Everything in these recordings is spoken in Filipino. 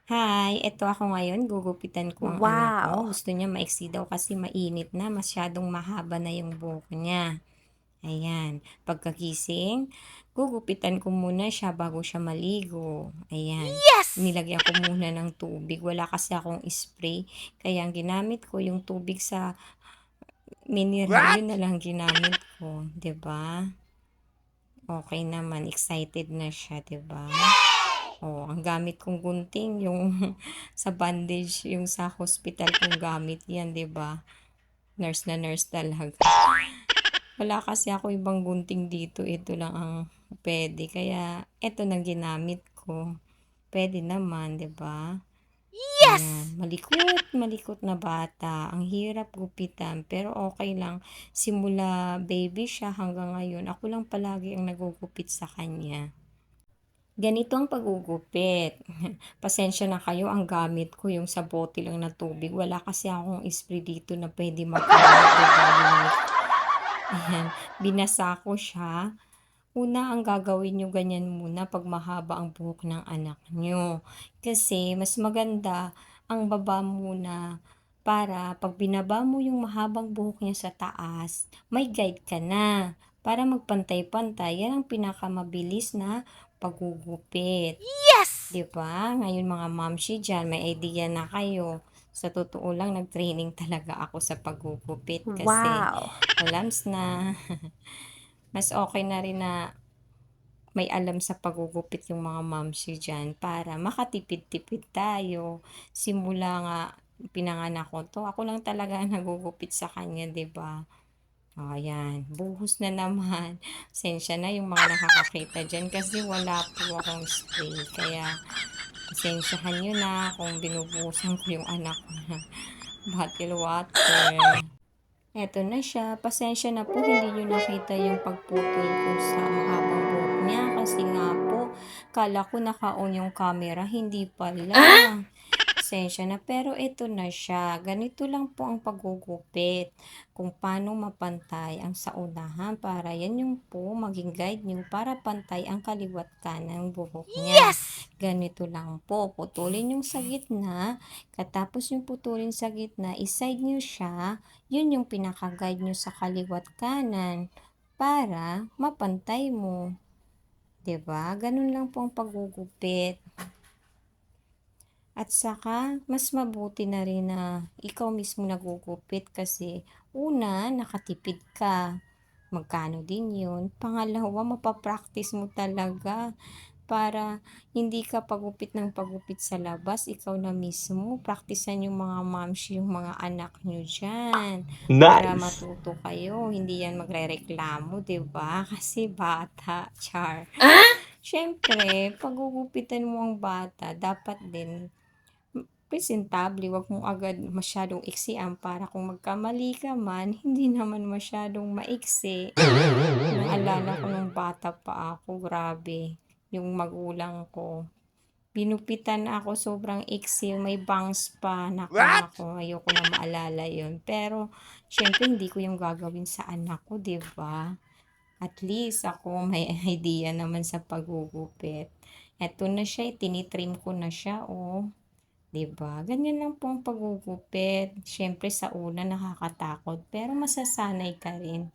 Hi, eto ako ngayon, gugupitan ko ang anak ko. Wow! Gusto niya maiksi daw kasi mainit na, masyadong mahaba na yung buhok niya. Ayan, pagkagising, gugupitan ko muna siya bago siya maligo. Ayan, Yes! nilagyan ko muna ng tubig. Wala kasi akong spray, kaya ang ginamit ko yung tubig sa mineral, yun na What? lang ginamit ko, 'di ba? Okay naman, excited na siya, 'di ba? Oh, ang gamit kong gunting yung sa bandage, yung sa hospital kong gamit 'yan, 'di ba? Nurse na nurse talaga. Wala kasi ako ibang gunting dito, ito lang ang puwede kaya eto na ginamit ko. Puwede naman, 'di ba? Ayan, Yes! malikot, malikot na bata. Ang hirap gupitan pero okay lang. Simula baby siya hanggang ngayon, ako lang palagi ang nagugupit sa kanya. Ganito ang paggugupit. Pasensya na kayo, ang gamit ko yung sa bote lang na tubig. Wala kasi akong spray dito na pwede magkalat, 'di ba? Ayan, binasa ko siya. Una, ang gagawin niyo ganyan muna 'pag mahaba ang buhok ng anak niyo. Kasi mas maganda ang baba muna para 'pag binaba mo yung mahabang buhok niya sa taas, may guide ka na para magpantay-pantay. Yan ang pinakamabilis na paggugupit. Yes! 'Di ba? Ngayon mga momshi diyan, may idea na kayo. Sa totoo lang nag-training talaga ako sa paggugupit kasi Wow! alams na mas okay na rin na may alam sa paggugupit yung mga momshi diyan para makatipid-tipid tayo. Simula nga pinanganak ko 'to, ako lang talaga ang nagugupit sa kanya, 'di ba? Oh, ayan, buhos na naman. Pasensya na yung mga nakakakita diyan kasi wala po akong spray kaya pasensyahan niyo na kung binubuhusan ko yung anak ko ng bottle water. Eto na siya, pasensya na po hindi niyo nakita yung pagputol ko sa mahabang buhok niya kasi nga po akala ko naka-on yung camera, hindi pala. Pasensya na, pero ito na siya. Ganito lang po ang paggugupit. Kung paano mapantay ang sa unahan para yan yung po maging guide niyo para pantay ang kaliwat kanan ng buhok niya. Yes! Ganito lang po. Putulin yung sa gitna. Katapos yung putulin sa gitna, iside niyo siya. Yun yung pinaka-guide niyo sa kaliwat kanan para mapantay mo. 'Di ba? Ganun lang po ang paggugupit. At saka, mas mabuti na rin na ikaw mismo nagugupit kasi una, nakatipid ka. Magkano din yun? Pangalawa, mapapractice mo talaga para hindi ka pagupit ng pagupit sa labas, ikaw na mismo. Praktisan yung mga moms, yung mga anak nyo dyan. Para Nice! matuto kayo, hindi yan magrereklamo, 'di ba? Kasi bata, char. Siyempre, paggugupitan mo ang bata, dapat din presentable, wag mo agad masyadong iksian para kung magkamali ka man, hindi naman masyadong maiksi. Naalala ko nung bata pa ako, grabe, yung magulang ko. Binupitan ako sobrang iksi, may bangs pa, naku What? naku, ayoko na maalala yun. Pero, syempre hindi ko yung gagawin sa anak ko, 'di ba? At least ako may idea naman sa paggugupit. Eto na siya, tinitrim ko na siya, oh. 'Di ba? Ganyan lang po ang paggugupit. Siyempre sa una nakakatakot, pero masasanay ka rin,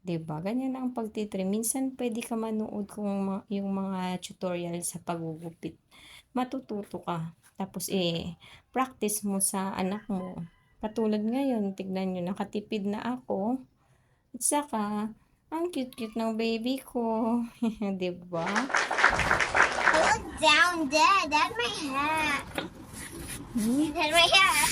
'di ba? Ganyan lang ang pagti-trim. Minsan puwede ka manood kung yung mga tutorial sa paggugupit. Matututo ka. Tapos, practice mo sa anak mo. Katulad ngayon, tignan niyo nakatipid na ako at saka ang cute-cute ng baby ko, 'di ba? I look down dead. That's my hat. Hmm. That's my hat.